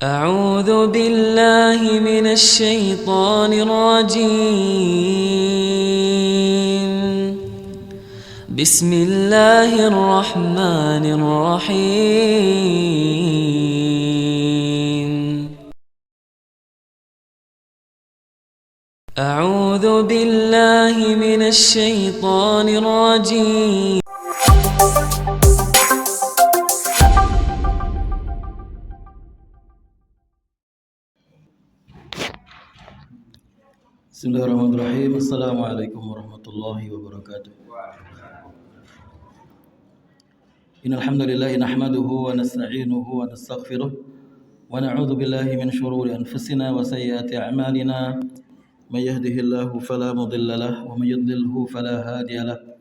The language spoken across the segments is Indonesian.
أعوذ بالله من الشيطان الرجيم. بسم الله الرحمن الرحيم. أعوذ بالله من الشيطان الرجيم. Bismillahirrahmanirrahim. Assalamualaikum warahmatullahi wabarakatuh. Innal hamdalillah nahmaduhu wa nasta'inuhu wa nastaghfiruh wa na'udzu billahi min shururi anfusina wa sayyiati a'malina. May yahdihillahu fala mudilla lahu wa may yudlilhu fala hadiya lahu.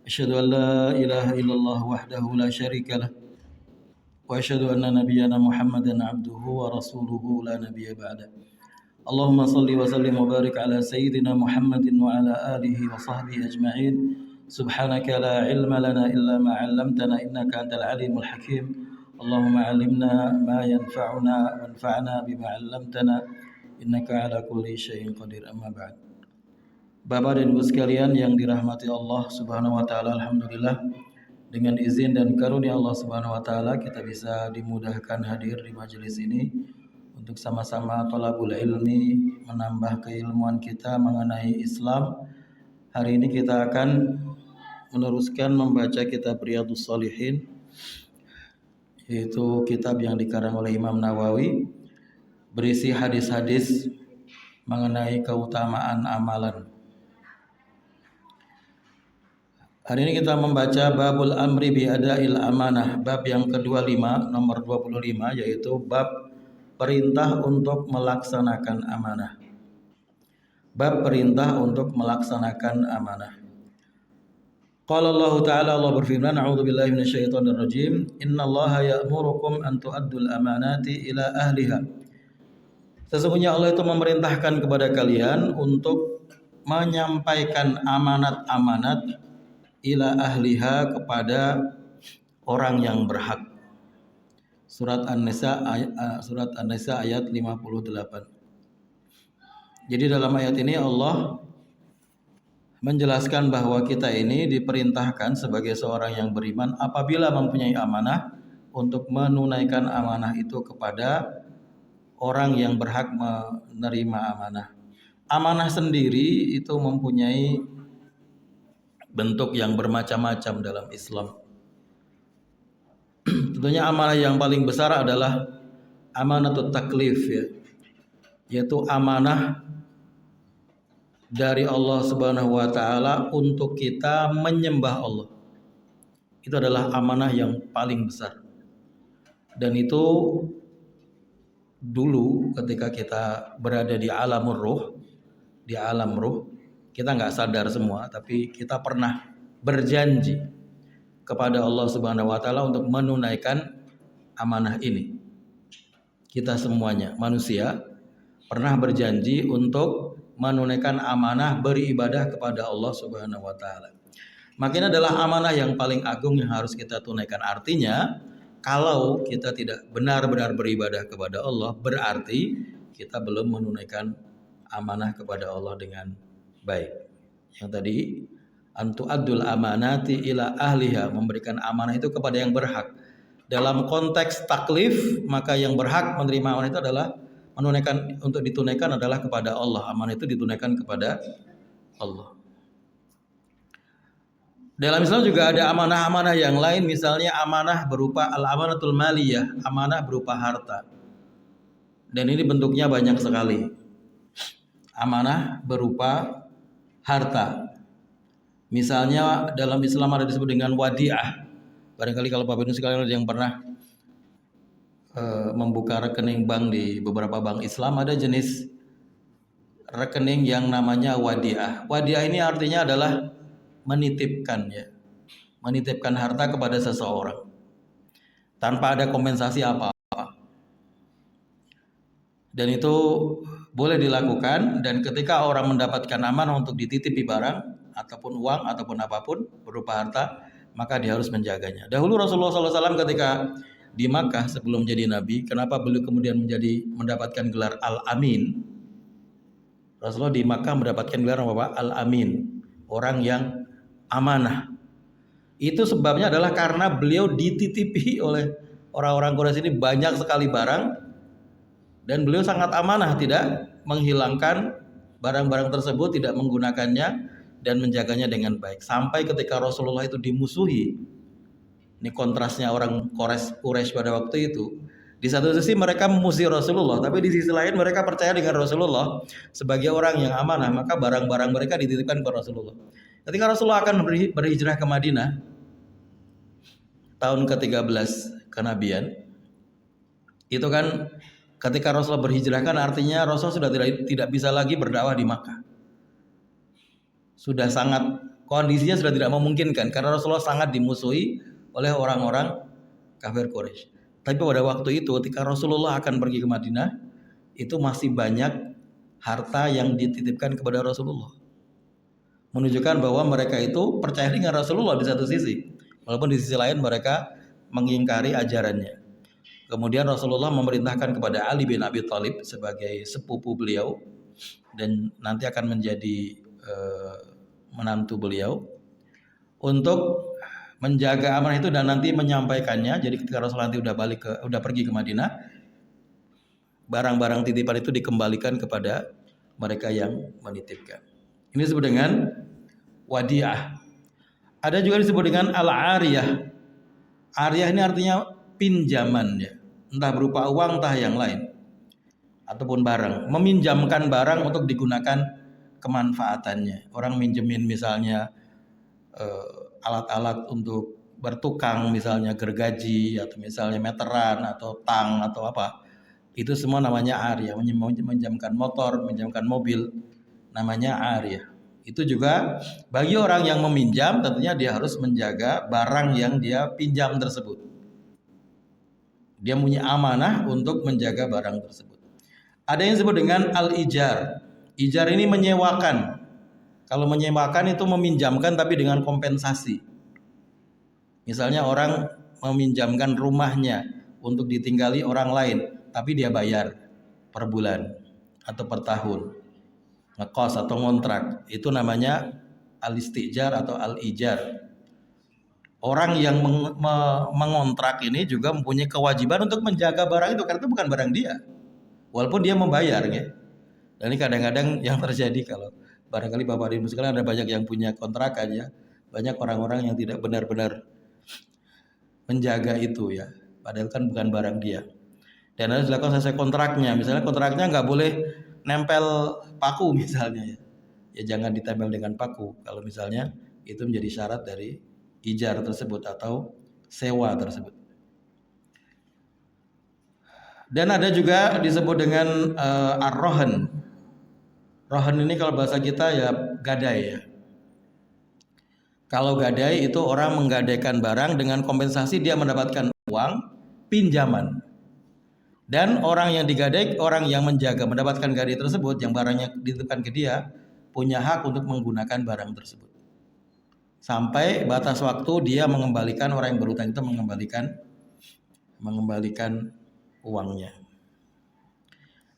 Asyhadu an la ilaha illallah wahdahu la syarika lahu wa asyhadu anna nabiyyana Muhammadan 'abduhu wa rasuluhu la nabiyya ba'dahu. Allahumma salli wa sallim wa barik ala sayyidina Muhammadin wa ala alihi wa sahbihi ajma'in. Subhanaka la ilma lana illa ma 'allamtana innaka antal alimul hakim. Allahumma 'allimna ma yanfa'una wanfa'na bima 'allamtana innaka ala kulli syai'in qadir. Amma ba'd. Bapak dan Ibu sekalian yang dirahmati Allah Subhanahu wa taala, alhamdulillah dengan izin dan karunia Allah Subhanahu wa taala kita bisa dimudahkan hadir di majelis ini untuk sama-sama thalabul ilmi, menambah keilmuan kita mengenai Islam. Hari ini kita akan meneruskan membaca kitab Riyadhus Shalihin, yaitu kitab yang dikarang oleh Imam Nawawi, berisi hadis-hadis mengenai keutamaan amalan. Hari ini kita membaca babul amri bi adail amanah, bab yang ke-25 nomor 25, yaitu bab perintah untuk melaksanakan amanah. Bab perintah untuk melaksanakan amanah. Qala Allah Ta'ala, Allah berfirman, A'udzu billahi minasyaitonir rajim. Innallaha ya'murukum an tu'addul amanati ila ahliha. Sesungguhnya Allah itu memerintahkan kepada kalian untuk menyampaikan amanat-amanat ila ahliha, kepada orang yang berhak. Surat An-Nisa ayat 58. Jadi dalam ayat ini Allah menjelaskan bahwa kita ini diperintahkan sebagai seorang yang beriman apabila mempunyai amanah untuk menunaikan amanah itu kepada orang yang berhak menerima amanah. Amanah sendiri itu mempunyai bentuk yang bermacam-macam dalam Islam. Tentunya amanah yang paling besar adalah amanatut taklif, yaitu amanah dari Allah Subhanahu wa taala untuk kita menyembah Allah. Itu adalah amanah yang paling besar. Dan itu dulu ketika kita berada di alam ruh, kita nggak sadar semua, tapi kita pernah berjanji kepada Allah Subhanahu wa taala untuk menunaikan amanah ini. Kita semuanya manusia pernah berjanji untuk menunaikan amanah beribadah kepada Allah Subhanahu wa taala. Maka ini adalah amanah yang paling agung yang harus kita tunaikan. Artinya, kalau kita tidak benar-benar beribadah kepada Allah, berarti kita belum menunaikan amanah kepada Allah dengan baik. Yang tadi antu adul amanati ila ahliha, memberikan amanah itu kepada yang berhak. Dalam konteks taklif, maka yang berhak menerima amanah itu adalah menunaikan, untuk ditunaikan adalah kepada Allah. Amanah itu ditunaikan kepada Allah. Dalam Islam juga ada amanah-amanah yang lain, misalnya amanah berupa al-amanatul maliyah, amanah berupa harta. Dan ini bentuknya banyak sekali. Amanah berupa harta. Misalnya dalam Islam ada disebut dengan wadi'ah. Barangkali kalau Bapak Ibu sekalian ada yang pernah membuka rekening bank di beberapa bank Islam, ada jenis rekening yang namanya wadi'ah. Wadi'ah ini artinya adalah menitipkan, menitipkan harta kepada seseorang tanpa ada kompensasi apa-apa. Dan itu boleh dilakukan, dan ketika orang mendapatkan amanah untuk dititipi barang ataupun uang ataupun apapun berupa harta, maka dia harus menjaganya. Dahulu Rasulullah SAW ketika di Makkah sebelum jadi nabi. Kenapa beliau kemudian mendapatkan gelar Al-Amin? Rasulullah di Makkah mendapatkan gelar apa? Al-Amin, orang yang amanah. Itu sebabnya adalah karena beliau dititipi oleh orang-orang Quraisy ini banyak sekali barang, dan beliau sangat amanah, tidak menghilangkan barang-barang tersebut, tidak menggunakannya dan menjaganya dengan baik. Sampai ketika Rasulullah itu dimusuhi. Ini kontrasnya orang Quraisy pada waktu itu. Di satu sisi mereka memusuhi Rasulullah, tapi di sisi lain mereka percaya dengan Rasulullah sebagai orang yang amanah, maka barang-barang mereka dititipkan ke Rasulullah. Ketika Rasulullah akan berhijrah ke Madinah tahun ke-13 kenabian, itu kan ketika Rasulullah berhijrah kan artinya Rasulullah sudah tidak bisa lagi berdakwah di Makkah. Sudah sangat, kondisinya sudah tidak memungkinkan karena Rasulullah sangat dimusuhi oleh orang-orang kafir Quraisy. Tapi pada waktu itu ketika Rasulullah akan pergi ke Madinah, itu masih banyak harta yang dititipkan kepada Rasulullah. Menunjukkan bahwa mereka itu percaya dengan Rasulullah di satu sisi, walaupun di sisi lain mereka mengingkari ajarannya. Kemudian Rasulullah memerintahkan kepada Ali bin Abi Thalib sebagai sepupu beliau dan nanti akan menjadi menantu beliau untuk menjaga amanah itu dan nanti menyampaikannya. Jadi ketika Rasulullah nanti udah pergi ke Madinah, barang-barang titipan itu dikembalikan kepada mereka yang menitipkan. Ini disebut dengan wadiah. Ada juga disebut dengan al-ariyah. Ariyah ini artinya pinjaman ya, entah berupa uang entah yang lain ataupun barang. Meminjamkan barang untuk digunakan kemanfaatannya. Orang minjemin misalnya alat-alat untuk bertukang, misalnya gergaji atau misalnya meteran atau tang atau apa, itu semua namanya ariyah. Meminjamkan motor, meminjamkan mobil, namanya ariyah. Itu juga bagi orang yang meminjam tentunya dia harus menjaga barang yang dia pinjam tersebut. Dia punya amanah untuk menjaga barang tersebut. Ada yang disebut dengan al-ijar. Ijar ini menyewakan. Kalau menyewakan itu meminjamkan tapi dengan kompensasi. Misalnya orang meminjamkan rumahnya untuk ditinggali orang lain, tapi dia bayar per bulan atau per tahun, ngekos atau ngontrak. Itu namanya al-istijar atau al-ijar. Orang yang mengontrak ini juga mempunyai kewajiban untuk menjaga barang itu karena itu bukan barang dia, walaupun dia membayar ya. Dan ini kadang-kadang yang terjadi, kalau barangkali Bapak Ibu sekalian ada banyak yang punya kontrakan ya, banyak orang-orang yang tidak benar-benar menjaga itu ya, padahal kan bukan barang dia. Dan harus dilakukan sesuai kontraknya. Misalnya kontraknya nggak boleh nempel paku misalnya ya, ya jangan ditempel dengan paku. Kalau misalnya itu menjadi syarat dari ijar tersebut atau sewa tersebut. Dan ada juga disebut dengan ar-rohan. Rohan ini kalau bahasa kita ya gadai ya. Kalau gadai itu orang menggadaikan barang dengan kompensasi dia mendapatkan uang pinjaman. Dan orang yang digadai, orang yang menjaga mendapatkan gadai tersebut yang barangnya dititipkan ke dia, punya hak untuk menggunakan barang tersebut. Sampai batas waktu dia mengembalikan, orang yang berutang itu mengembalikan uangnya.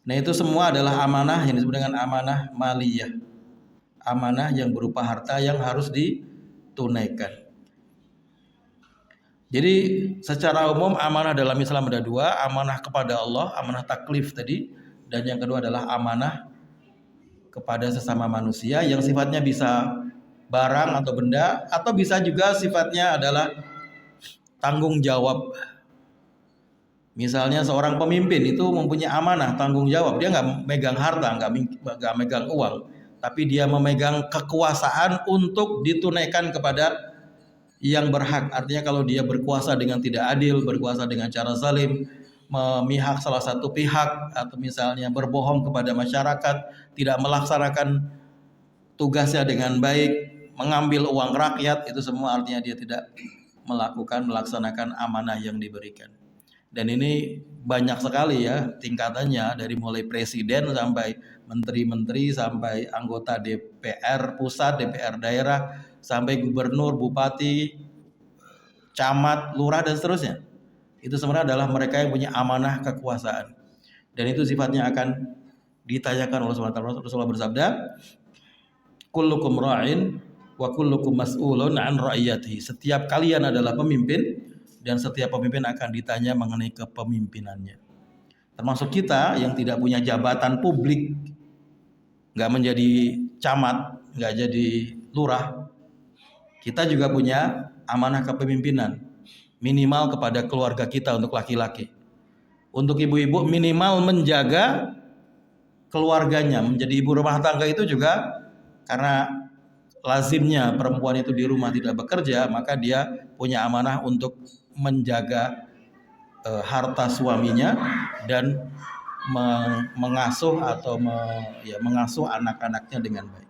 Nah itu semua adalah amanah yang disebut dengan amanah maliyah. Amanah yang berupa harta yang harus ditunaikan. Jadi secara umum amanah dalam Islam ada dua, amanah kepada Allah, amanah taklif tadi, dan yang kedua adalah amanah kepada sesama manusia yang sifatnya bisa barang atau benda, atau bisa juga sifatnya adalah tanggung jawab. Misalnya seorang pemimpin itu mempunyai amanah, tanggung jawab. Dia nggak megang harta, nggak megang uang, tapi dia memegang kekuasaan untuk ditunaikan kepada yang berhak. Artinya kalau dia berkuasa dengan tidak adil, berkuasa dengan cara zalim, memihak salah satu pihak, atau misalnya berbohong kepada masyarakat, tidak melaksanakan tugasnya dengan baik, mengambil uang rakyat, itu semua artinya dia tidak melaksanakan amanah yang diberikan. Dan ini banyak sekali ya tingkatannya, dari mulai presiden sampai menteri-menteri, sampai anggota DPR pusat, DPR daerah, sampai gubernur, bupati, camat, lurah dan seterusnya. Itu sebenarnya adalah mereka yang punya amanah kekuasaan. Dan itu sifatnya akan ditanyakan oleh Allah. Rasulullah bersabda, kullukum ra'in wa kullukum mas'ulun an ra'iyatihi. Setiap kalian adalah pemimpin dan setiap pemimpin akan ditanya mengenai kepemimpinannya. Termasuk kita yang tidak punya jabatan publik, nggak menjadi camat, nggak jadi lurah, kita juga punya amanah kepemimpinan, minimal kepada keluarga kita untuk laki-laki. Untuk ibu-ibu minimal menjaga keluarganya, menjadi ibu rumah tangga itu juga karena lazimnya perempuan itu di rumah tidak bekerja, maka dia punya amanah untuk menjaga harta suaminya dan mengasuh atau mengasuh anak-anaknya dengan baik.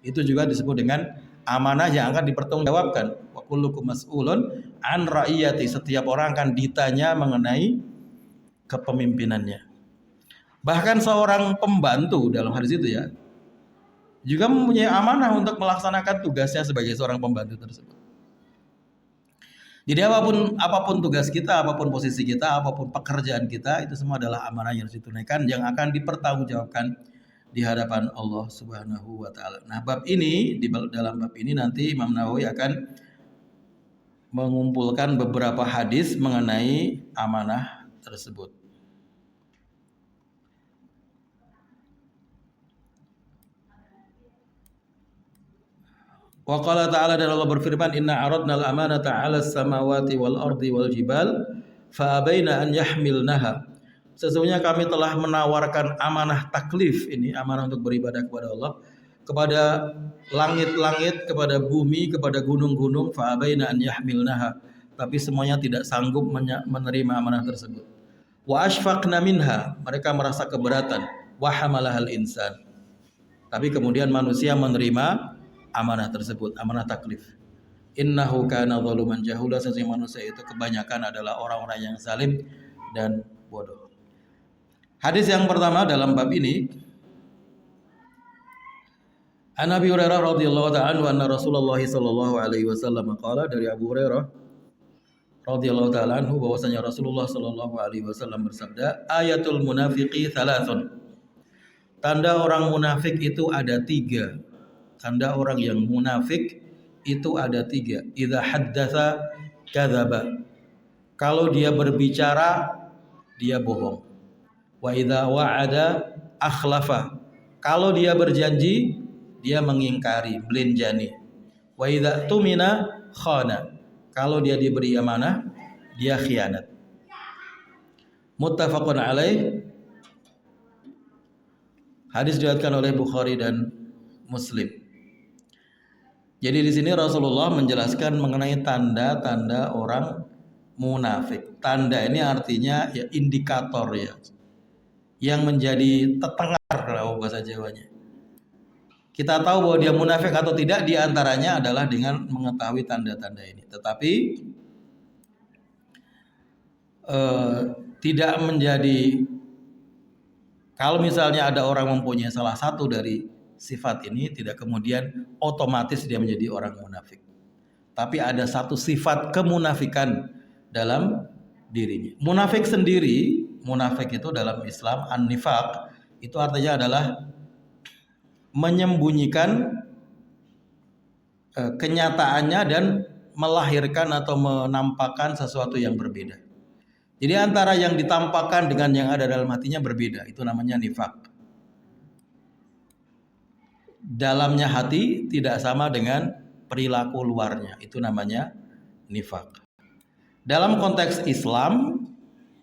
Itu juga disebut dengan amanah yang akan dipertanggungjawabkan. Wa kullukum mas'ulun an ra'iyati. Setiap orang akan ditanya mengenai kepemimpinannya. Bahkan seorang pembantu dalam hadis itu ya juga mempunyai amanah untuk melaksanakan tugasnya sebagai seorang pembantu tersebut. Jadi apapun tugas kita, apapun posisi kita, apapun pekerjaan kita, itu semua adalah amanah yang harus ditunaikan yang akan dipertanggungjawabkan di hadapan Allah Subhanahu wa taala. Nah, dalam bab ini nanti Imam Nawawi akan mengumpulkan beberapa hadis mengenai amanah tersebut. Wa qala ta'ala, dan Allah berfirman, inna aradna al-amanata 'ala as-samawati wal ardi wal jibal fa abaina an yahmilnaha. Sesungguhnya kami telah menawarkan amanah taklif, ini amanah untuk beribadah kepada Allah, kepada langit-langit, kepada bumi, kepada gunung-gunung, fa abaina an yahmilnaha, tapi semuanya tidak sanggup menerima amanah tersebut. Wa ashfaqna minha, mereka merasa keberatan, wa hamalahal insan, tapi kemudian manusia menerima amanah tersebut, amanah taklif. Innahu kana zaluman jahula, sesungguhnya manusia itu kebanyakan adalah orang-orang yang zalim dan bodoh. Hadis yang pertama dalam bab ini, An Abi Hurairah radhiyallahu ta'ala anhu anna Rasulullah sallallahu alaihi wasallam qala, dari Abu Hurairah radhiyallahu ta'ala anhu bahwasanya Rasulullah sallallahu alaihi wasallam bersabda, ayatul munafiqi thalathun. Tanda orang munafik itu ada 3. Tanda orang yang munafik itu ada 3. Idza haddatsa kadzaba. Kalau dia berbicara, dia bohong. Wa idza wa'ada akhlafa. Kalau dia berjanji, dia mengingkari, belenjani. Wa idza tumina khana. Kalau dia diberi amanah, dia khianat. Muttafaqun alaih. Hadis diriwayatkan oleh Bukhari dan Muslim. Jadi di sini Rasulullah menjelaskan mengenai tanda-tanda orang munafik. Tanda ini artinya ya indikator ya, yang menjadi tetengar kalau bahasa Jawanya. Kita tahu bahwa dia munafik atau tidak diantaranya adalah dengan mengetahui tanda-tanda ini. Tetapi tidak menjadi, kalau misalnya ada orang mempunyai salah satu dari sifat ini, tidak kemudian otomatis dia menjadi orang munafik. Tapi ada satu sifat kemunafikan dalam dirinya. Munafik sendiri, munafik itu dalam Islam, an-nifaq, itu artinya adalah menyembunyikan kenyataannya dan melahirkan atau menampakkan sesuatu yang berbeda. Jadi antara yang ditampakkan dengan yang ada dalam hatinya berbeda, itu namanya nifaq. Dalamnya hati tidak sama dengan perilaku luarnya, itu namanya nifaq. Dalam konteks Islam,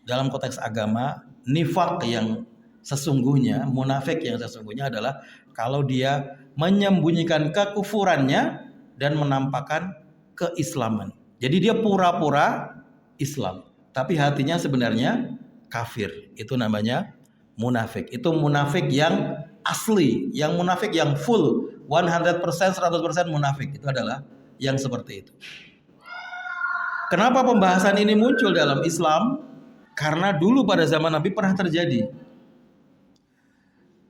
dalam konteks agama, nifaq yang sesungguhnya, munafik yang sesungguhnya adalah kalau dia menyembunyikan kekufurannya dan menampakkan keislaman. Jadi dia pura-pura Islam, tapi hatinya sebenarnya kafir. Itu namanya munafik. Itu munafik yang asli, yang munafik yang full, 100%, 100% munafik. Itu adalah yang seperti itu. Kenapa pembahasan ini muncul dalam Islam? Karena dulu pada zaman Nabi pernah terjadi.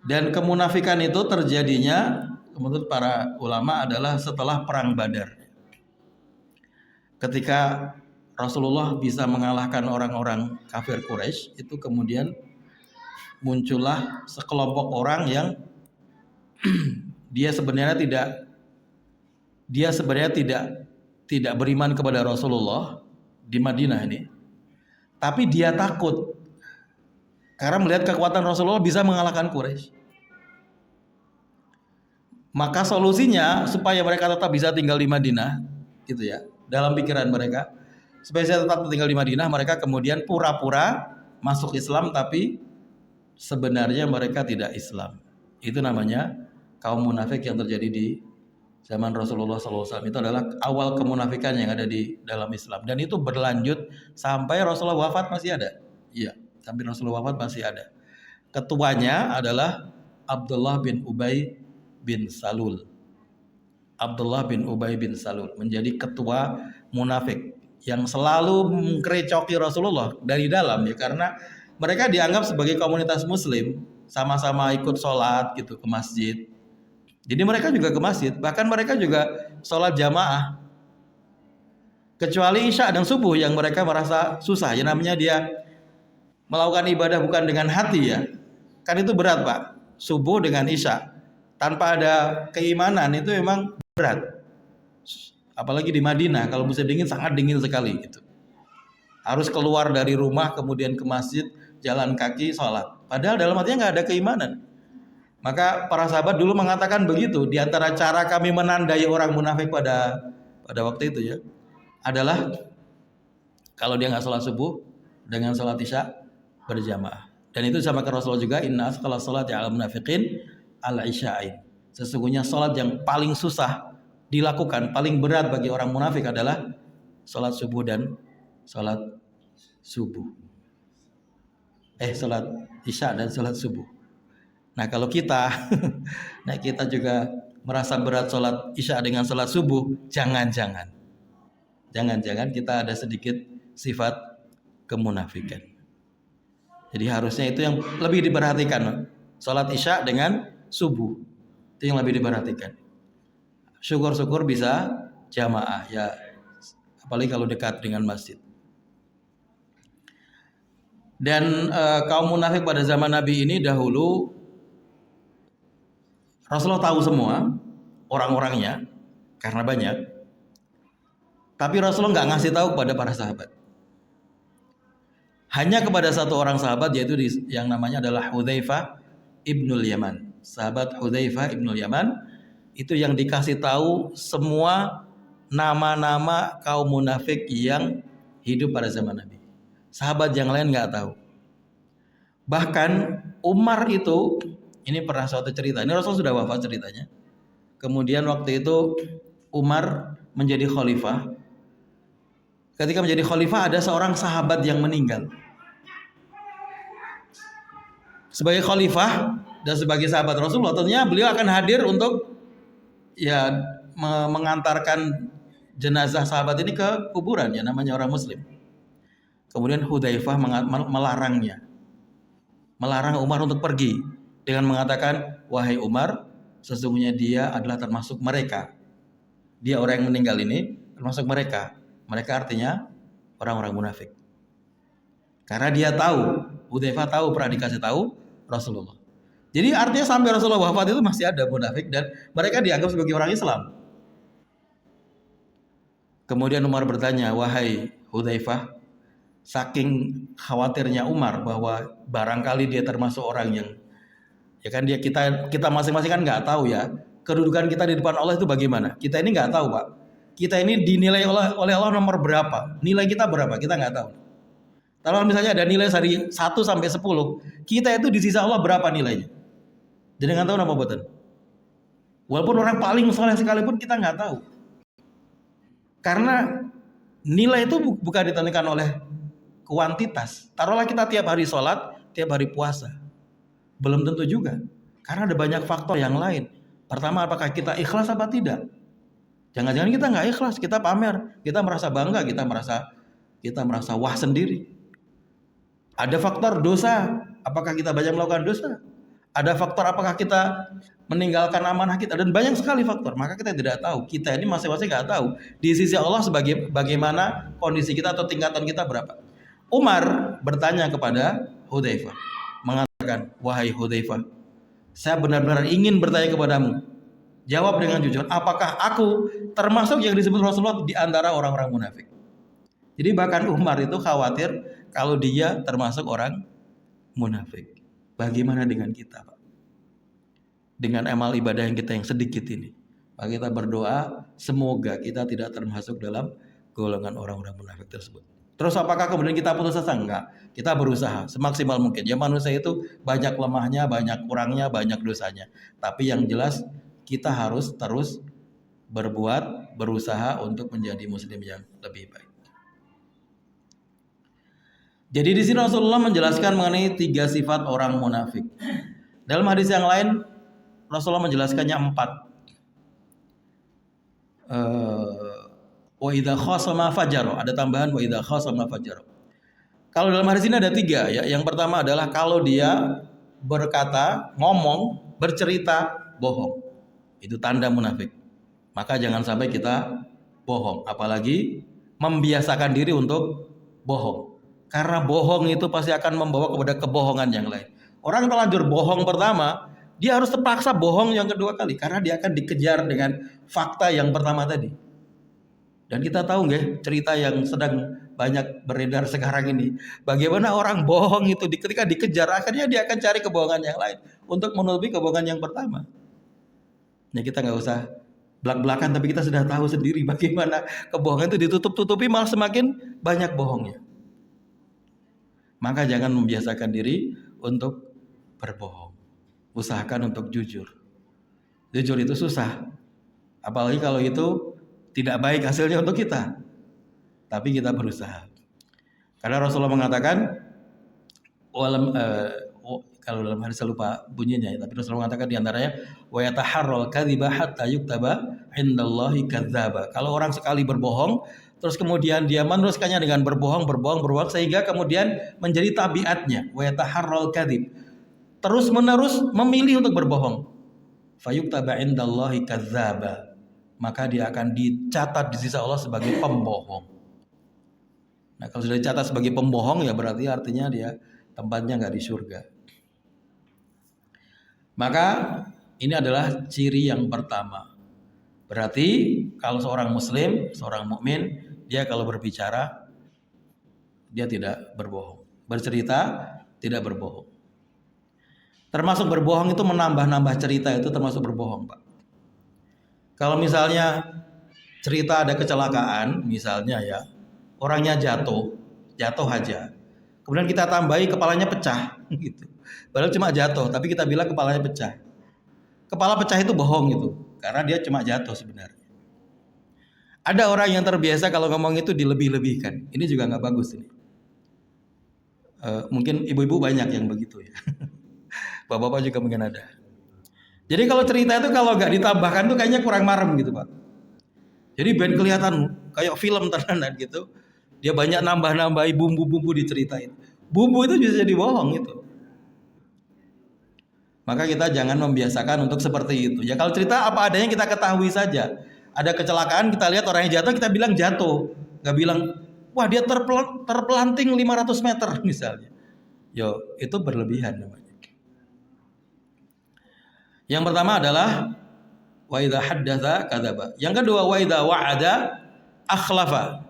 Dan kemunafikan itu terjadinya menurut para ulama adalah setelah perang Badar. Ketika Rasulullah bisa mengalahkan orang-orang kafir Quraisy, itu kemudian muncullah sekelompok orang yang dia sebenarnya tidak beriman kepada Rasulullah di Madinah ini. Tapi dia takut karena melihat kekuatan Rasulullah bisa mengalahkan Quraisy. Maka solusinya supaya mereka tetap bisa tinggal di Madinah, gitu ya. Dalam pikiran mereka, supaya saya tetap tinggal di Madinah, mereka kemudian pura-pura masuk Islam tapi sebenarnya mereka tidak Islam. Itu namanya kaum munafik yang terjadi di zaman Rasulullah SAW. Itu adalah awal kemunafikan yang ada di dalam Islam. Dan itu berlanjut sampai Rasulullah wafat masih ada. Iya, sampai Rasulullah wafat masih ada. Ketuanya adalah Abdullah bin Ubay bin Salul. Abdullah bin Ubay bin Salul menjadi ketua munafik yang selalu mengkerecoki Rasulullah dari dalam, ya, karena mereka dianggap sebagai komunitas muslim, sama-sama ikut sholat gitu ke masjid. Jadi mereka juga ke masjid, bahkan mereka juga sholat jamaah. Kecuali Isya dan subuh yang mereka merasa susah, ya namanya dia melakukan ibadah bukan dengan hati, ya. Kan itu berat, Pak. Subuh dengan Isya tanpa ada keimanan itu memang berat. Apalagi di Madinah, kalau musim dingin sangat dingin sekali gitu. Harus keluar dari rumah kemudian ke masjid, jalan kaki sholat. Padahal dalam hatinya nggak ada keimanan. Maka para sahabat dulu mengatakan begitu. Di antara cara kami menandai orang munafik pada waktu itu, ya, adalah kalau dia nggak sholat subuh dengan sholat Isya berjamaah. Dan itu sama ke Rasulullah juga, inna asqala sholati ala munafiqin al-isya'in. Sesungguhnya sholat yang paling susah dilakukan, paling berat bagi orang munafik adalah sholat subuh dan sholat subuh. Sholat Isya dan sholat subuh. Nah kalau kita, nah kita juga merasa berat sholat Isya dengan sholat subuh, jangan-jangan kita ada sedikit sifat kemunafikan. Jadi harusnya itu yang lebih diperhatikan, sholat Isya dengan subuh itu yang lebih diperhatikan. Syukur-syukur bisa jamaah, ya, apalagi kalau dekat dengan masjid. Dan kaum munafik pada zaman Nabi ini dahulu Rasulullah tahu semua orang-orangnya karena banyak, tapi Rasulullah nggak ngasih tahu kepada para sahabat. Hanya kepada satu orang sahabat, yaitu yang namanya adalah Hudzaifah ibnul Yaman. Sahabat Hudzaifah ibnul Yaman itu yang dikasih tahu semua nama-nama kaum munafik yang hidup pada zaman Nabi. Sahabat yang lain nggak tahu. Bahkan Umar itu, ini pernah suatu cerita. Ini Rasul sudah wafat ceritanya. Kemudian waktu itu Umar menjadi khalifah. Ketika menjadi khalifah ada seorang sahabat yang meninggal. Sebagai khalifah dan sebagai sahabat Rasulullah, tentunya beliau akan hadir untuk, ya, mengantarkan jenazah sahabat ini ke kuburan, ya, namanya orang muslim. Kemudian Hudzaifah melarang Umar untuk pergi dengan mengatakan, wahai Umar, sesungguhnya dia adalah termasuk mereka. Dia orang yang meninggal ini termasuk mereka. Mereka artinya orang-orang munafik. Karena dia tahu, Hudzaifah tahu, pernah dikasih tahu Rasulullah. Jadi artinya sampai Rasulullah wafat itu masih ada munafik dan mereka dianggap sebagai orang Islam. Kemudian Umar bertanya, wahai Hudzaifah, saking khawatirnya Umar bahwa barangkali dia termasuk orang yang, ya kan, kita masing-masing kan nggak tahu, ya, kedudukan kita di depan Allah itu bagaimana. Kita ini nggak tahu, Pak. Kita ini dinilai oleh Allah nomor berapa? Nilai kita berapa? Kita nggak tahu. Kalau misalnya ada nilai dari 1 sampai 10, kita itu di sisi Allah berapa nilainya? Jadi nggak tahu nama buatan. Walaupun orang paling soleh sekalipun kita nggak tahu. Karena nilai itu bukan ditentukan oleh kuantitas. Taruhlah kita tiap hari sholat, tiap hari puasa. Belum tentu juga. Karena ada banyak faktor yang lain. Pertama, apakah kita ikhlas apa tidak? Jangan-jangan kita nggak ikhlas, kita pamer, kita merasa bangga, kita merasa wah sendiri. Ada faktor dosa, apakah kita banyak melakukan dosa? Ada faktor apakah kita meninggalkan amanah kita, dan banyak sekali faktor. Maka kita tidak tahu, kita ini masing-masing nggak tahu di sisi Allah sebagai bagaimana kondisi kita atau tingkatan kita berapa. Umar bertanya kepada Hudzaifah, mengatakan, wahai Hudzaifah, saya benar-benar ingin bertanya kepadamu. Jawab dengan jujur, apakah aku termasuk yang disebut Rasulullah di antara orang-orang munafik? Jadi bahkan Umar itu khawatir kalau dia termasuk orang munafik. Bagaimana dengan kita, Pak? Dengan amal ibadah yang kita yang sedikit ini. Maka kita berdoa semoga kita tidak termasuk dalam golongan orang-orang munafik tersebut. Terus apakah kemudian kita putus asa? Enggak. Kita berusaha semaksimal mungkin. Ya manusia itu banyak lemahnya, banyak kurangnya, banyak dosanya. Tapi yang jelas kita harus terus berbuat, berusaha untuk menjadi muslim yang lebih baik. Jadi di sini Rasulullah menjelaskan mengenai 3 sifat orang munafik. Dalam hadis yang lain Rasulullah menjelaskannya 4. Wa idza khasama fajaro, ada tambahan wa idza khasama fajaro. Kalau dalam hadis ini ada 3 ya. Yang pertama adalah kalau dia berkata, ngomong, bercerita bohong. Itu tanda munafik. Maka jangan sampai kita bohong, apalagi membiasakan diri untuk bohong. Karena bohong itu pasti akan membawa kepada kebohongan yang lain. Orang terlanjur bohong pertama, dia harus terpaksa bohong yang kedua kali karena dia akan dikejar dengan fakta yang pertama tadi. Dan kita tahu nggak cerita yang sedang banyak beredar sekarang ini, bagaimana orang bohong itu ketika dikejar akhirnya dia akan cari kebohongan yang lain untuk menutupi kebohongan yang pertama. Ya kita nggak usah belak-belakan, tapi kita sudah tahu sendiri bagaimana kebohongan itu ditutup-tutupi malah semakin banyak bohongnya. Maka jangan membiasakan diri untuk berbohong. Usahakan untuk jujur. Jujur itu susah. Apalagi kalau itu tidak baik hasilnya untuk kita. Tapi kita berusaha. Karena Rasulullah mengatakan, kalau dalam hadis saya lupa bunyinya, tapi Rasulullah mengatakan diantaranya, wa yataharral kadhiba hatta yuktaba indallahi kadzdzaba. Kalau orang sekali berbohong, terus kemudian dia meneruskannya dengan berbohong sehingga kemudian menjadi tabiatnya, wa yataharral kadzib. Terus menerus memilih untuk berbohong. Fayuktaba indallahi kadzdzaba. Maka dia akan dicatat di sisi Allah sebagai pembohong. Nah, kalau sudah dicatat sebagai pembohong ya berarti artinya dia tempatnya enggak di surga. Maka ini adalah ciri yang pertama. Berarti kalau seorang muslim, seorang mukmin, dia kalau berbicara dia tidak berbohong. Bercerita tidak berbohong. Termasuk berbohong itu menambah-nambah cerita, itu termasuk berbohong, Pak. Kalau misalnya cerita ada kecelakaan, misalnya ya, orangnya jatuh aja. Kemudian kita tambahi kepalanya pecah gitu. Padahal cuma jatuh, tapi kita bilang kepalanya pecah. Kepala pecah itu bohong itu, karena dia cuma jatuh sebenarnya. Ada orang yang terbiasa kalau ngomong itu dilebih-lebihkan. Ini juga nggak bagus ini. Mungkin ibu-ibu banyak yang begitu ya. Bapak-bapak juga mungkin ada. Jadi kalau cerita itu kalau nggak ditambahkan tuh kayaknya kurang marem gitu, Pak. Jadi ben kelihatan kayak film tenan gitu. Dia banyak nambah-nambahi bumbu-bumbu diceritain. Bumbu itu bisa jadi bohong itu. Maka kita jangan membiasakan untuk seperti itu. Ya kalau cerita apa adanya kita ketahui saja. Ada kecelakaan kita lihat orang yang jatuh kita bilang jatuh. Nggak bilang wah dia terpelanting 500 meter misalnya. Yo itu berlebihan namanya. Yang pertama adalah wa idza haddatsa kadzaba. Yang kedua wa idza wa'ada akhlafa.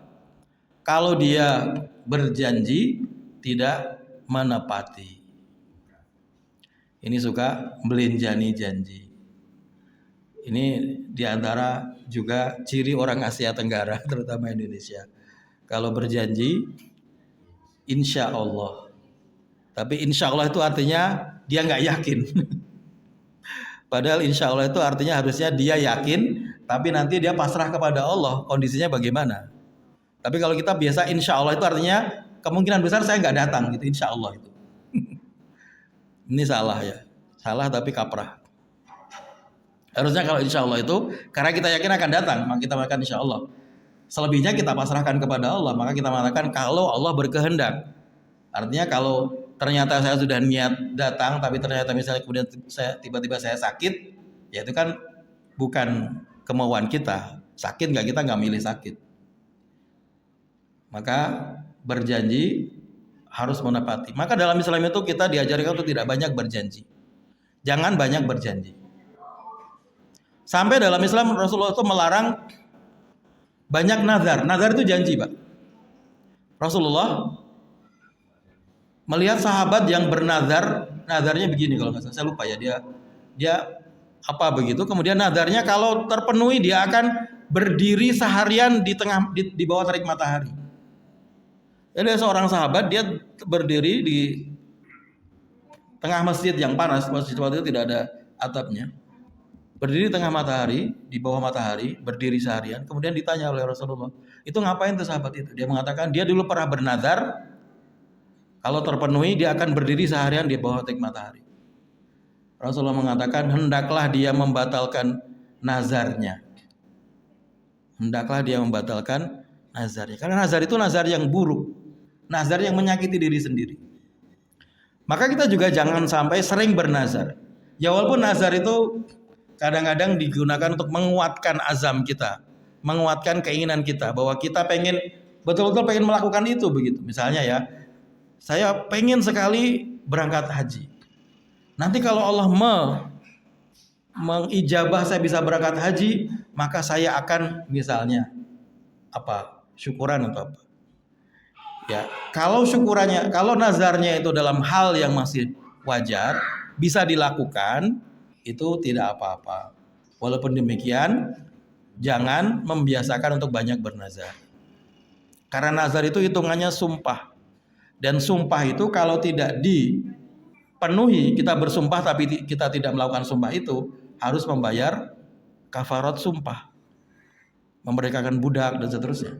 Kalau dia berjanji tidak menepati. Ini suka melinjani janji. Ini diantara juga ciri orang Asia Tenggara, terutama Indonesia. Kalau berjanji, insya Allah. Tapi insya Allah itu artinya dia nggak yakin. Padahal insya Allah itu artinya harusnya dia yakin, tapi nanti dia pasrah kepada Allah kondisinya bagaimana. Tapi kalau kita biasa insya Allah itu artinya kemungkinan besar saya nggak datang gitu, insya Allah itu. Ini salah ya, salah tapi kaprah. Harusnya kalau insya Allah itu karena kita yakin akan datang, maka kita mengatakan insya Allah. Selebihnya kita pasrahkan kepada Allah, maka kita mengatakan kalau Allah berkehendak. Artinya kalau ternyata saya sudah niat datang, tapi ternyata misalnya kemudian tiba-tiba saya sakit, ya itu kan bukan kemauan kita. Sakit nggak, kita nggak milih sakit. Maka berjanji harus menepati. Maka dalam Islam itu kita diajarkan untuk tidak banyak berjanji. Jangan banyak berjanji. Sampai dalam Islam Rasulullah itu melarang banyak nazar. Nazar itu janji, Pak. Rasulullah melihat sahabat yang bernazar, nazarnya begini kalau nggak salah, saya lupa ya, dia apa begitu. Kemudian nazarnya kalau terpenuhi dia akan berdiri seharian di bawah terik matahari. Jadi seorang sahabat dia berdiri di tengah masjid yang panas, masjid waktu itu tidak ada atapnya. Berdiri di tengah matahari, di bawah matahari, berdiri seharian. Kemudian ditanya oleh Rasulullah, itu ngapain tuh sahabat itu? Dia mengatakan dia dulu pernah bernazar, kalau terpenuhi dia akan berdiri seharian di bawah terik matahari. Rasulullah mengatakan hendaklah dia membatalkan nazarnya. Hendaklah dia membatalkan nazarnya. Karena nazar itu nazar yang buruk, nazar yang menyakiti diri sendiri. Maka kita juga jangan sampai sering bernazar. Ya walaupun nazar itu kadang-kadang digunakan untuk menguatkan azam kita, menguatkan keinginan kita bahwa kita pengen betul-betul pengen melakukan itu begitu. Misalnya ya, saya pengen sekali berangkat haji. Nanti kalau Allah mengijabah saya bisa berangkat haji, maka saya akan misalnya syukuran atau apa. Ya, kalau syukurannya, kalau nazarnya itu dalam hal yang masih wajar, bisa dilakukan, itu tidak apa-apa. Walaupun demikian, jangan membiasakan untuk banyak bernazar. Karena nazar itu hitungannya sumpah. Dan sumpah itu kalau tidak dipenuhi, kita bersumpah tapi kita tidak melakukan sumpah itu, harus membayar kafarat sumpah. Memerdekakan budak dan seterusnya.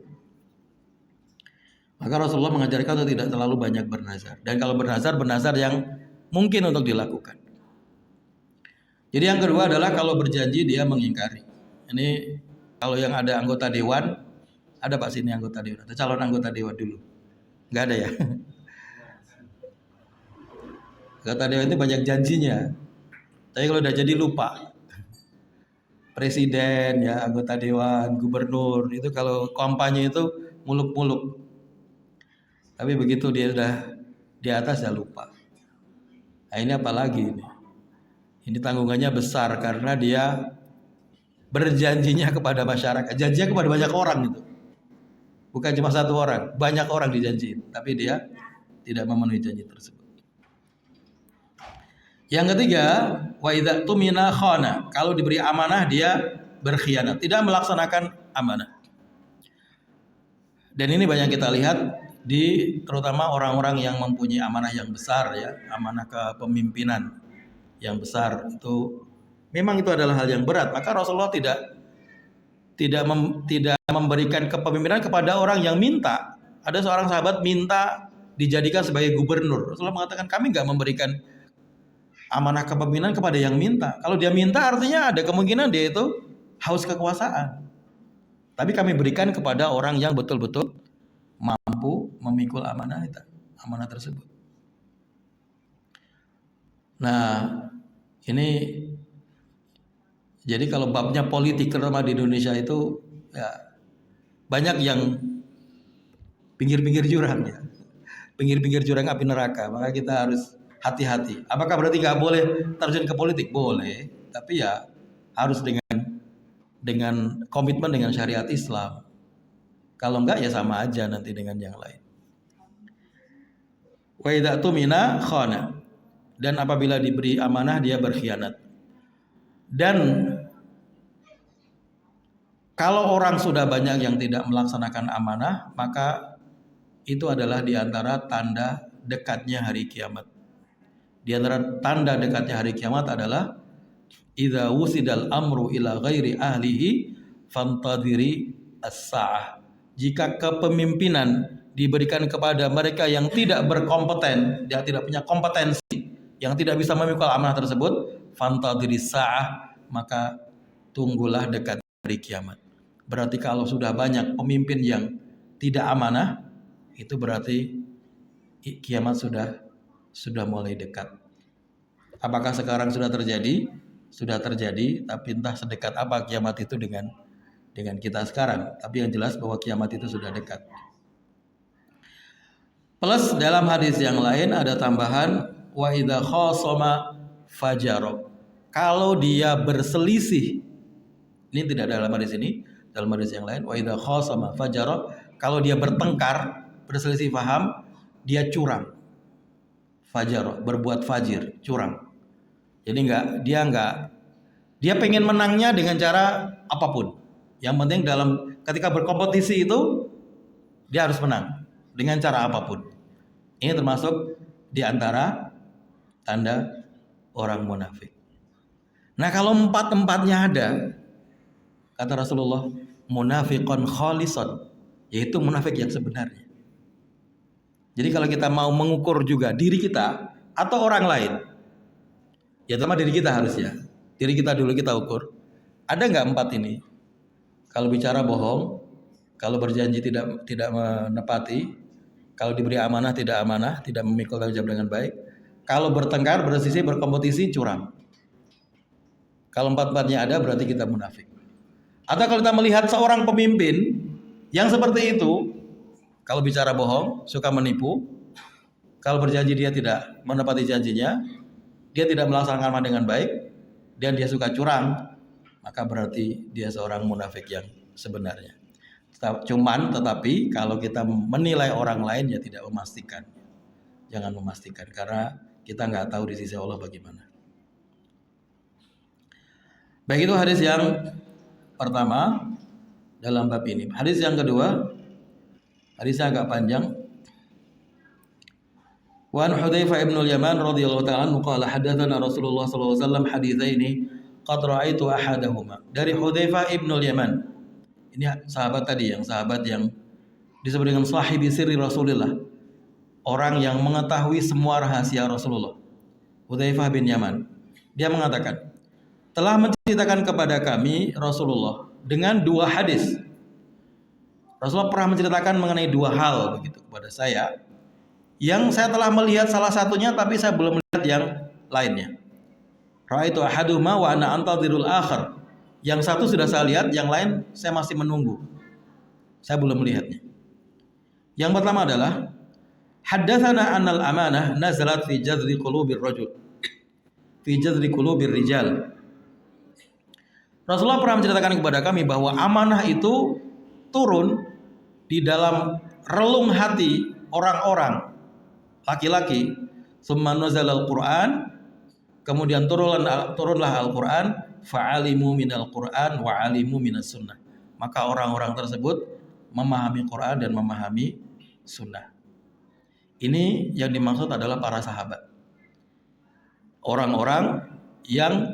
Maka Rasulullah mengajarkan untuk tidak terlalu banyak bernazar. Dan kalau bernazar yang mungkin untuk dilakukan. Jadi yang kedua adalah kalau berjanji dia mengingkari. Ini kalau yang ada anggota dewan, ada Pak sini anggota dewan, atau calon anggota dewan dulu. Nggak ada ya? Anggota dewan itu banyak janjinya. Tapi kalau udah jadi lupa. Presiden ya, anggota dewan, gubernur, itu kalau kampanye itu muluk-muluk. Tapi begitu dia sudah di atas ya lupa. Nah ini apalagi ini? Ini tanggungannya besar karena dia berjanjinya kepada masyarakat, janjinya kepada banyak orang itu. Bukan cuma satu orang, banyak orang dijanjiin, tapi dia tidak memenuhi janji tersebut. Yang ketiga, wa idza tumina khana, kalau diberi amanah dia berkhianat, tidak melaksanakan amanah. Dan ini banyak kita lihat di terutama orang-orang yang mempunyai amanah yang besar ya, amanah kepemimpinan yang besar itu memang itu adalah hal yang berat. Maka Rasulullah tidak memberikan kepemimpinan kepada orang yang minta. Ada seorang sahabat minta dijadikan sebagai gubernur. Rasulullah mengatakan kami nggak memberikan amanah kepemimpinan kepada yang minta. Kalau dia minta artinya ada kemungkinan dia itu haus kekuasaan. Tapi kami berikan kepada orang yang betul-betul mampu memikul amanah tersebut. Nah, ini jadi kalau babnya politik terutama di Indonesia itu ya banyak yang pinggir-pinggir jurang ya. Pinggir-pinggir jurang api neraka. Maka kita harus hati-hati. Apakah berarti nggak boleh terjun ke politik? Boleh, tapi ya harus dengan komitmen dengan syariat Islam. Kalau enggak ya sama aja nanti dengan yang lain. Wa idza tumina khana. Dan apabila diberi amanah dia berkhianat. Dan kalau orang sudah banyak yang tidak melaksanakan amanah, maka itu adalah di antara tanda dekatnya hari kiamat. Di antara tanda dekatnya hari kiamat adalah idza wusidal amru ila ghairi ahlihi fantadhiri as-sa'ah. Jika kepemimpinan diberikan kepada mereka yang tidak berkompeten, yang tidak punya kompetensi, yang tidak bisa memikul amanah tersebut, fantadhiri sa'ah, maka tunggulah dekat hari kiamat. Berarti kalau sudah banyak pemimpin yang tidak amanah, itu berarti kiamat sudah mulai dekat. Apakah sekarang sudah terjadi? Sudah terjadi, tapi entah sedekat apa kiamat itu dengan kita sekarang. Tapi yang jelas bahwa kiamat itu sudah dekat. Plus dalam hadis yang lain ada tambahan wa idza khasama fajaro. Kalau dia berselisih, ini tidak dalam hadis ini, dalam hadis yang lain wa idza khasama fajaro, kalau dia bertengkar, berselisih paham, dia curang. Fajaro, berbuat fajir, curang. Jadi dia pengen menangnya dengan cara apapun. Yang penting ketika berkompetisi itu dia harus menang dengan cara apapun. Ini termasuk di antara tanda orang munafik. Nah, kalau empat-empatnya ada, kata Rasulullah, munafiqun khalisun, yaitu munafik yang sebenarnya. Jadi kalau kita mau mengukur juga diri kita atau orang lain, ya terutama diri kita harusnya. Diri kita dulu kita ukur. Ada nggak empat ini? Kalau bicara bohong, kalau berjanji tidak menepati, kalau diberi amanah, tidak memikul tanggung jawab dengan baik. Kalau bertengkar, bersisi, berkompetisi, curang. Kalau empat-empatnya ada, berarti kita munafik. Atau kalau kita melihat seorang pemimpin yang seperti itu, kalau bicara bohong, suka menipu, kalau berjanji dia tidak menepati janjinya, dia tidak melaksanakan amanah dengan baik, dan dia suka curang, maka berarti dia seorang munafik yang sebenarnya. Tetapi kalau kita menilai orang lain ya tidak memastikan. Jangan memastikan karena kita nggak tahu di sisi Allah bagaimana. Baik, itu hadis yang pertama dalam bab ini. Hadis yang kedua, hadisnya agak panjang. Wa an Hudzaifah ibn al-Yaman radhiyallahu ta'ala anhu qala hadatsana Rasulullah sallallahu alaihi wasallam haditsaini qad ra'aitu ahadahuma. Dari Hudzaifah ibn al-Yaman. Ini sahabat yang disebut dengan sahibi sirri Rasulullah. Orang yang mengetahui semua rahasia Rasulullah. Hudzaifah bin Yaman. Dia mengatakan, telah menceritakan kepada kami Rasulullah dengan dua hadis. Rasulullah pernah menceritakan mengenai dua hal begitu kepada saya. Yang saya telah melihat salah satunya tapi saya belum melihat yang lainnya. Ra'aitu ahaduhuma wa ana antadhirul akhar. Yang satu sudah saya lihat, yang lain saya masih menunggu. Saya belum melihatnya. Yang pertama adalah haddatsana annal amanah nazalat fi jadri qulubir rajul. Fi jadri qulubir rijal. Rasulullah pernah menceritakan kepada kami bahwa amanah itu turun di dalam relung hati orang-orang laki-laki. Summa nazalal Qur'an, kemudian turunlah Al-Qur'an. Fa'alimu minal Qur'an wa alimu minas sunnah. Maka orang-orang tersebut memahami Qur'an dan memahami sunnah. Ini yang dimaksud adalah para sahabat. Orang-orang yang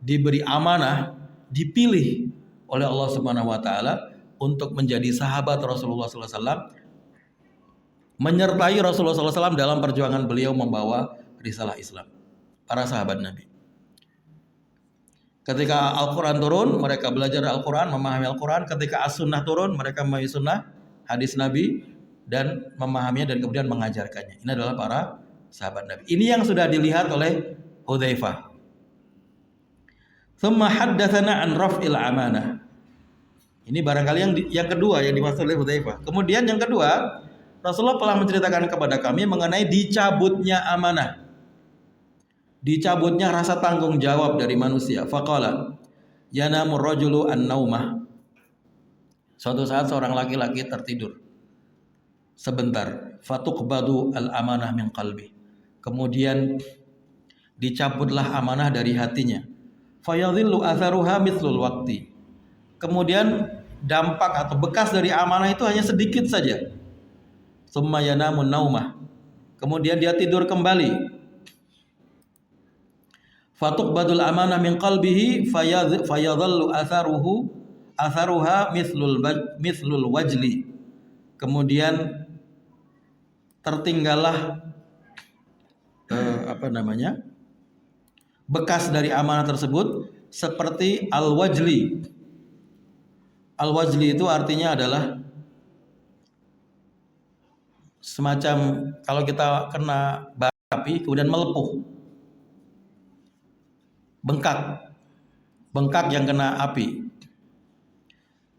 diberi amanah, dipilih oleh Allah Subhanahu wa taala untuk menjadi sahabat Rasulullah sallallahu alaihi wasallam, menyertai Rasulullah sallallahu alaihi wasallam dalam perjuangan beliau membawa risalah Islam. Para sahabat Nabi. Ketika Al-Quran turun, mereka belajar Al-Quran, memahami Al-Quran. Ketika As-Sunnah turun, mereka memahami Sunnah, hadis Nabi, dan memahaminya dan kemudian mengajarkannya. Ini adalah para sahabat Nabi. Ini yang sudah dilihat oleh Hudzaifah. Tsumma haddatsana an raf'il amanah. Ini barangkali yang kedua yang dimaksud oleh Hudzaifah. Kemudian yang kedua, Rasulullah telah menceritakan kepada kami mengenai dicabutnya amanah. Dicabutnya rasa tanggung jawab dari manusia. Faqala yanamur rajulu an-naumah. Suatu saat seorang laki-laki tertidur sebentar. Fatuqbadu al-amanah min qalbi. Kemudian dicabutlah amanah dari hatinya. Fayadhillu atharuha mithlul waqti. Kemudian dampak atau bekas dari amanah itu hanya sedikit saja. Tsumma yanamun naumah. Kemudian dia tidur kembali. Fatuqbadul amanah min qalbihi fayadhallu atharuha mithlul wajli. Kemudian tertinggallah bekas dari amanah tersebut seperti al-wajli. Al-wajli itu artinya adalah semacam kalau kita kena api kemudian melepuh, bengkak yang kena api.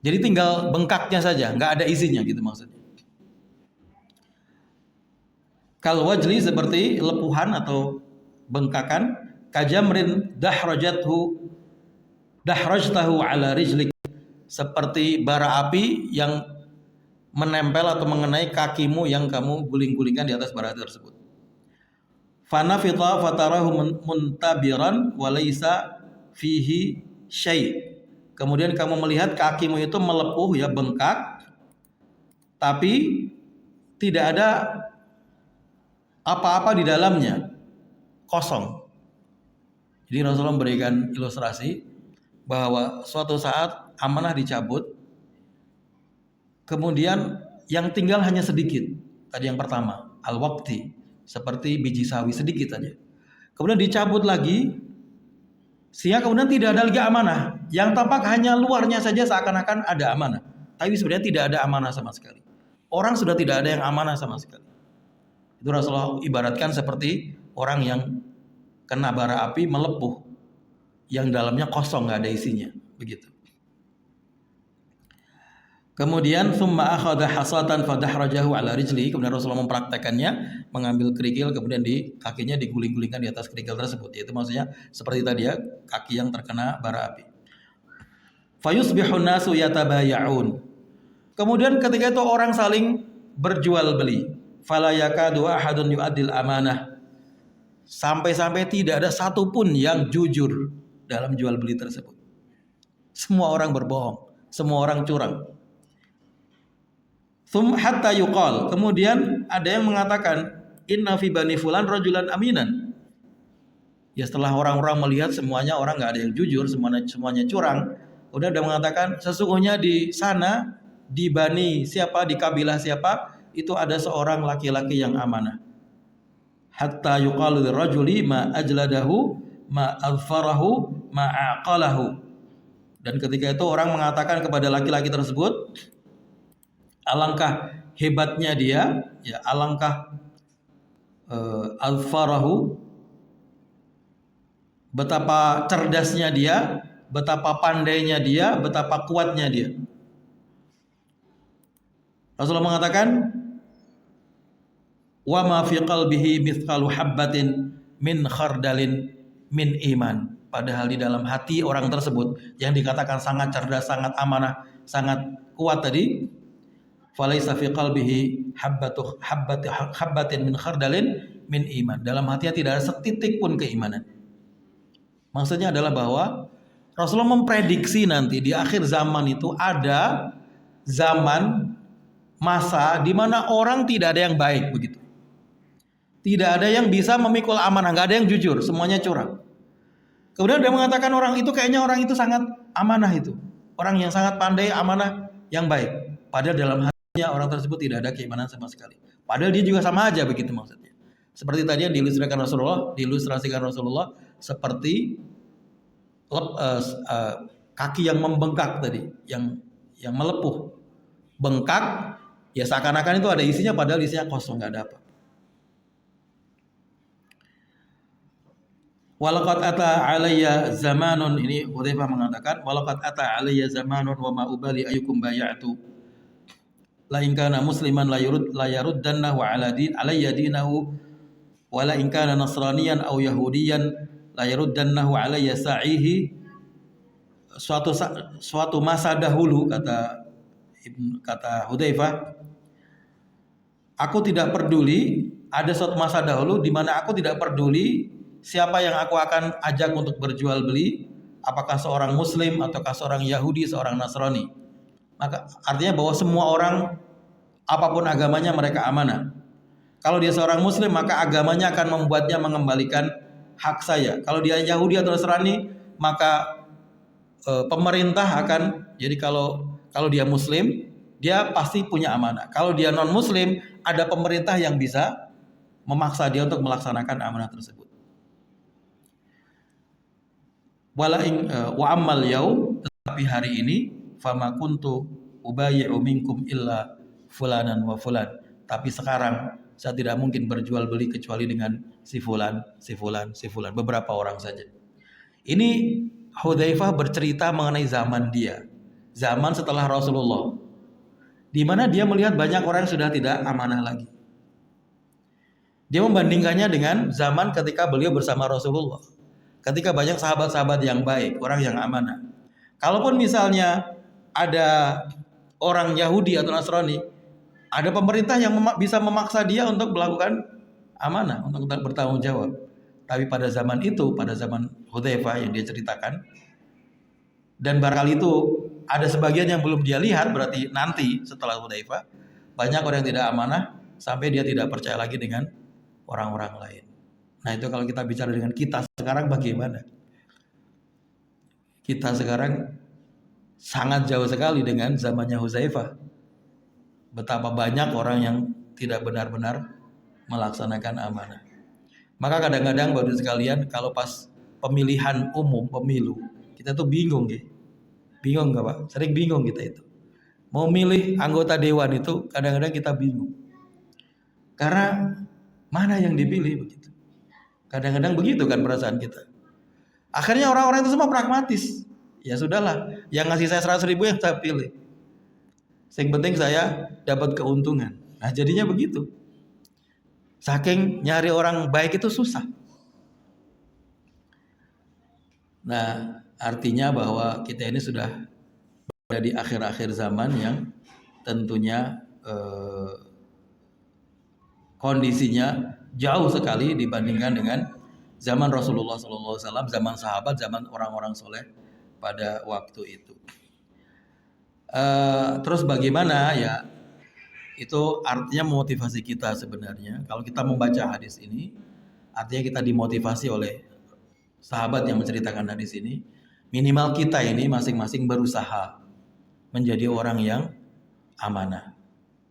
Jadi tinggal bengkaknya saja, nggak ada isinya gitu maksudnya. Kal wajli seperti lepuhan atau bengkakan, kajamrin dahrajtahu ala rijlik, seperti bara api yang menempel atau mengenai kakimu yang kamu guling-gulingkan di atas bara tersebut. Fanafita fatarahu muntabiran walaysa fihi syai'. Kemudian kamu melihat kakimu itu melepuh ya, bengkak, tapi tidak ada apa-apa di dalamnya, kosong. Jadi Rasulullah memberikan ilustrasi bahwa suatu saat amanah dicabut, kemudian yang tinggal hanya sedikit. Tadi yang pertama, al-waqti, seperti biji sawi sedikit saja. Kemudian dicabut lagi, sehingga kemudian tidak ada lagi amanah. Yang tampak hanya luarnya saja seakan-akan ada amanah, tapi sebenarnya tidak ada amanah sama sekali. Orang sudah tidak ada yang amanah sama sekali. Itu Rasulullah ibaratkan seperti orang yang kena bara api melepuh, yang dalamnya kosong, nggak ada isinya, begitu. Kemudian summa akhadha hasatan fadahrajahu ala rijli, kemudian Rasulullah mempraktekannya, mengambil kerikil kemudian di kakinya diguling-gulingkan di atas kerikil tersebut. Yaitu maksudnya seperti tadi ya, kaki yang terkena bara api. Fayusbihun nasu yatabaya'un. Kemudian ketika itu orang saling berjual beli. Fala yakadu ahadun yu'addil amanah. Sampai-sampai tidak ada satupun yang jujur dalam jual beli tersebut. Semua orang berbohong, semua orang curang. Hatta yuqal, kemudian ada yang mengatakan inna fi bani fulan rajulan aminan. Ya setelah orang-orang melihat semuanya orang nggak ada yang jujur, semuanya curang, udah ada mengatakan sesungguhnya di sana, di bani siapa, di kabilah siapa, itu ada seorang laki-laki yang amanah. Hatta yuqalu lirajuli ma ajladahu ma adfarahu ma aqalahu. Dan ketika itu orang mengatakan kepada laki-laki tersebut, alangkah hebatnya dia, ya alangkah alfarahu, betapa cerdasnya dia, betapa pandainya dia, betapa kuatnya dia. Rasulullah mengatakan, wa ma fi qalbihi mithqalu habbatin min khardalin min iman. Padahal di dalam hati orang tersebut yang dikatakan sangat cerdas, sangat amanah, sangat kuat tadi, falaisa fi qalbihi habbatin min khardalin min iman. Dalam hatinya tidak ada setitik pun keimanan. Maksudnya adalah bahwa Rasulullah memprediksi nanti di akhir zaman itu ada zaman, masa di mana orang tidak ada yang baik begitu. Tidak ada yang bisa memikul amanah, nggak ada yang jujur, semuanya curang. Kemudian dia mengatakan orang itu kayaknya orang itu sangat amanah itu. Orang yang sangat pandai, amanah, yang baik. Padahal dalam hatinya orang tersebut tidak ada keimanan sama sekali. Padahal dia juga sama aja begitu maksudnya. Seperti tadi yang diilustrasikan Rasulullah seperti kaki yang membengkak tadi, yang melepuh. Bengkak, ya seakan-akan itu ada isinya padahal isinya kosong, nggak ada apa. Walaqad ata alayya zamanun, ini Hudzaifah mengatakan, walaqad ata alayya zamanun wa ma ubali ayyukum bay'atu. La in kana musliman la yaruddannahu ala din alayya dinahu wa la in kana nasraniyan aw yahudiyan la yaruddannahu alayya sa'ihi. Suatu masa dahulu, kata Hudzaifah, aku tidak peduli, ada suatu masa dahulu di mana aku tidak peduli siapa yang aku akan ajak untuk berjual beli, apakah seorang muslim ataukah seorang Yahudi, seorang Nasrani. Maka artinya bahwa semua orang apapun agamanya mereka amanah. Kalau dia seorang muslim maka agamanya akan membuatnya mengembalikan hak saya. Kalau dia Yahudi atau Nasrani maka pemerintah akan, jadi kalau dia muslim dia pasti punya amanah. Kalau dia non muslim ada pemerintah yang bisa memaksa dia untuk melaksanakan amanah tersebut. Wa ammal yaum, tetapi hari ini fama kuntu ubayyi'u minkum illa fulanan wa fulan. Tapi sekarang saya tidak mungkin berjual beli kecuali dengan si fulan, beberapa orang saja. Ini Hudzaifah bercerita mengenai zaman dia, zaman setelah Rasulullah, di mana dia melihat banyak orang yang sudah tidak amanah lagi. Dia membandingkannya dengan zaman ketika beliau bersama Rasulullah, ketika banyak sahabat-sahabat yang baik, orang yang amanah. Kalaupun misalnya ada orang Yahudi atau Nasrani, ada pemerintah yang bisa memaksa dia untuk melakukan amanah, untuk bertanggung jawab. Tapi pada zaman itu, pada zaman Hudzaifah yang dia ceritakan, dan barangkali itu ada sebagian yang belum dia lihat, berarti nanti setelah Hudzaifah banyak orang yang tidak amanah sampai dia tidak percaya lagi dengan orang-orang lain. Nah, itu kalau kita bicara dengan kita sekarang bagaimana? Kita sekarang sangat jauh sekali dengan zamannya Hudzaifah. Betapa banyak orang yang tidak benar-benar melaksanakan amanah. Maka kadang-kadang baru sekalian kalau pas pemilihan umum, pemilu, kita tuh bingung ya. Bingung nggak Pak? Sering bingung kita itu. Mau milih anggota dewan itu kadang-kadang kita bingung. Karena mana yang dipilih begitu. Kadang-kadang begitu kan perasaan kita. Akhirnya orang-orang itu semua pragmatis. Ya sudahlah, yang ngasih saya 100.000 yang saya pilih. Yang penting saya dapat keuntungan. Nah jadinya begitu. Saking nyari orang baik itu susah. Nah artinya bahwa kita ini sudah berada di akhir-akhir zaman yang tentunya kondisinya jauh sekali dibandingkan dengan zaman Rasulullah SAW, zaman sahabat, zaman orang-orang soleh pada waktu itu. Terus bagaimana ya? Itu artinya memotivasi kita sebenarnya. Kalau kita membaca hadis ini, artinya kita dimotivasi oleh sahabat yang menceritakan hadis ini. Minimal kita ini masing-masing berusaha menjadi orang yang amanah.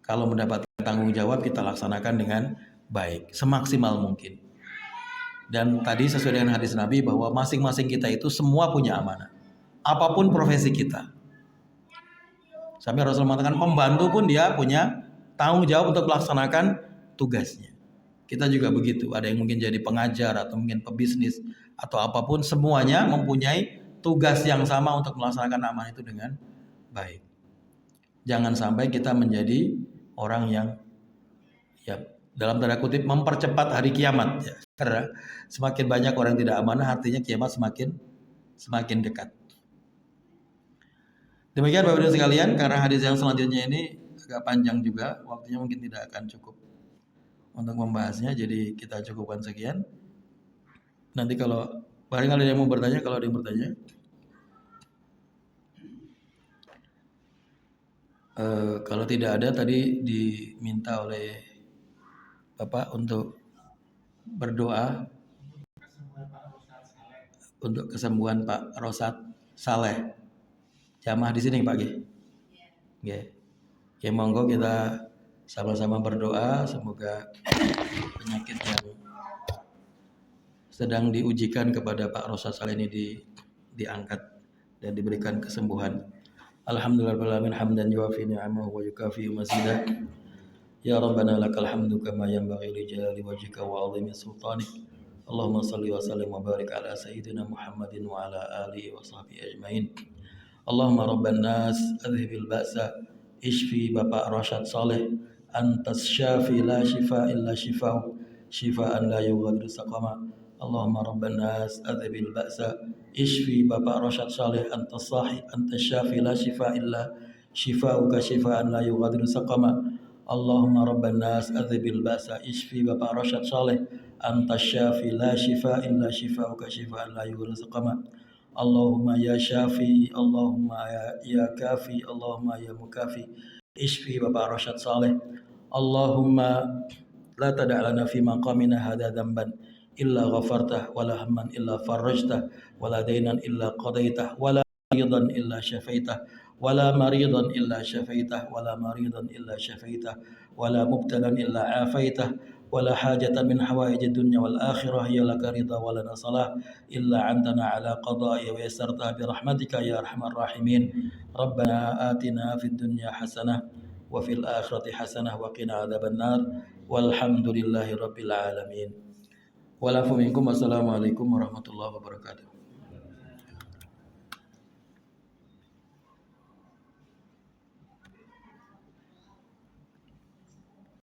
Kalau mendapatkan tanggung jawab kita laksanakan dengan baik, semaksimal mungkin. Dan tadi sesuai dengan hadis Nabi bahwa masing-masing kita itu semua punya amanah. Apapun profesi kita. Sampai Rasul mengatakan pembantu pun dia punya tanggung jawab untuk melaksanakan tugasnya. Kita juga begitu. Ada yang mungkin jadi pengajar atau mungkin pebisnis atau apapun, semuanya mempunyai tugas yang sama untuk melaksanakan amanah itu dengan baik. Jangan sampai kita menjadi orang yang ya dalam tanda kutip mempercepat hari kiamat ya. Karena semakin banyak orang tidak amanah artinya kiamat semakin dekat. Demikian Bapak Ibu sekalian, karena hadis yang selanjutnya ini agak panjang juga, waktunya mungkin tidak akan cukup untuk membahasnya, jadi kita cukupkan sekian. Nanti kalau barangkali ada yang mau bertanya, kalau ada yang bertanya, kalau tidak ada tadi diminta oleh Bapak untuk berdoa untuk kesembuhan Pak Rosad Saleh. Jamaah di sini Pak G. Ya monggo kita sama-sama berdoa semoga penyakit yang sedang diujikan kepada Pak Rosad Saleh ini diangkat dan diberikan kesembuhan. Alhamdulillahirabbil alamin hamdan yuwafi ni'amahu wa yukafi mazidah. Ya Rabbana lakal hamdu kama yanbaghi li jalali wajhika wa 'azimi sultanik. Allahumma shalli wa sallim wa barik ala sayyidina Muhammadin wa ala alihi wa sahbihi ajmain. Allahumma rabban nas adhibil ba'sa ishfi Bapak Rosad Saleh antas syafi la shifa illa shifa'u shifaan la yughadiru saqama. Allahumma rabban nas adhibil ba'sa ishfi Bapak Rosad Saleh antas syafi la shifa illa shifa'uka shifaan la yughadiru saqama. Allahumma rabban nas adhibil ba'sa ishfi Bapak Rosad Saleh antas syafi la shifa illa shifa'uka shifaan la yughadiru saqama. Allahumma ya syafi, Allahumma ya kafi, Allahumma ya mukafi, ishfi Bapak Rosad Saleh. Allahumma la tada' lana fi maqamina hadha dhanban illa ghafartah, wa la hamman illa farajtah, wa la daynan illa qadaitah, wa la maridan illa syafaitah, wa la maridan illa syafaitah, wa la maridan illa syafaitah, wa la mubtalan illa afaitah, ولا حاجة من حوائج الدنيا والآخرة هي لك رضا ولنا صلاح إلا عندنا على قضاء ويسرتها برحمتك يا أرحم الراحمين. ربنا آتنا في الدنيا حسنة وفي الآخرة حسنة وقنا عذاب النار walhamdulillahi rabbil alamin. Walafu minkum, wassalamualaikum warahmatullahi wabarakatuh.